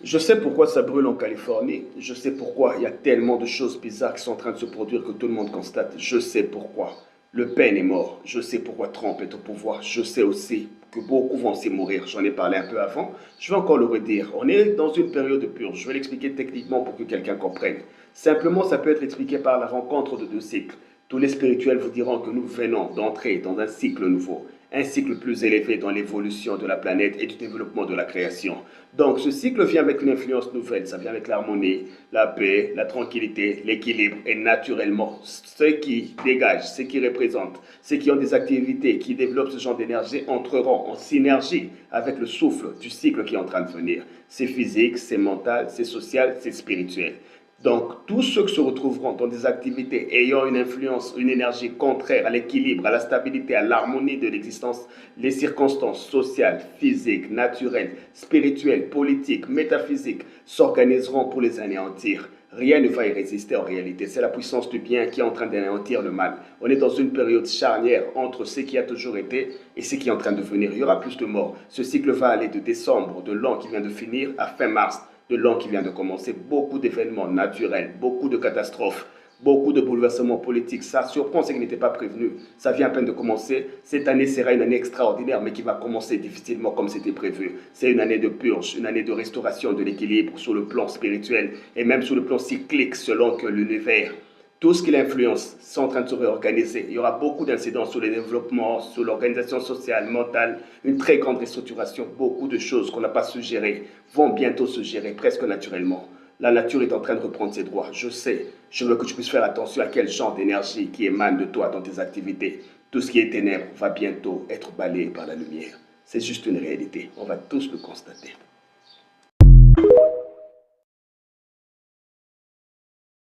Je sais pourquoi ça brûle en Californie. Je sais pourquoi il y a tellement de choses bizarres qui sont en train de se produire que tout le monde constate. Je sais pourquoi. Le Pen est mort. Je sais pourquoi Trump est au pouvoir. Je sais aussi que beaucoup vont aussi mourir. J'en ai parlé un peu avant. Je vais encore le redire. On est dans une période de purge. Je vais l'expliquer techniquement pour que quelqu'un comprenne. Simplement, ça peut être expliqué par la rencontre de deux cycles. Tous les spirituels vous diront que nous venons d'entrer dans un cycle nouveau, un cycle plus élevé dans l'évolution de la planète et du développement de la création. Donc ce cycle vient avec une influence nouvelle, ça vient avec l'harmonie, la paix, la tranquillité, l'équilibre et naturellement ceux qui dégagent, ceux qui représentent, ceux qui ont des activités, qui développent ce genre d'énergie entreront en synergie avec le souffle du cycle qui est en train de venir. C'est physique, c'est mental, c'est social, c'est spirituel. Donc, tous ceux qui se retrouveront dans des activités ayant une influence, une énergie contraire à l'équilibre, à la stabilité, à l'harmonie de l'existence, les circonstances sociales, physiques, naturelles, spirituelles, politiques, métaphysiques s'organiseront pour les anéantir. Rien ne va y résister en réalité. C'est la puissance du bien qui est en train d'anéantir le mal. On est dans une période charnière entre ce qui a toujours été et ce qui est en train de venir. Il y aura plus de morts. Ce cycle va aller de décembre, de l'an qui vient de finir, à fin mars de l'an qui vient de commencer. Beaucoup d'événements naturels, beaucoup de catastrophes, beaucoup de bouleversements politiques. Ça surprend ceux qui n'étaient pas prévenus. Ça vient à peine de commencer. Cette année sera une année extraordinaire, mais qui va commencer difficilement comme c'était prévu. C'est une année de purge, une année de restauration de l'équilibre sur le plan spirituel et même sur le plan cyclique selon que l'univers, tout ce qui l'influence, sont en train de se réorganiser. Il y aura beaucoup d'incidents sur le développement, sur l'organisation sociale, mentale, une très grande restructuration. Beaucoup de choses qu'on n'a pas su gérer vont bientôt se gérer presque naturellement. La nature est en train de reprendre ses droits. Je sais, je veux que tu puisses faire attention à quel genre d'énergie qui émane de toi dans tes activités. Tout ce qui est ténèbres va bientôt être balayé par la lumière. C'est juste une réalité. On va tous le constater.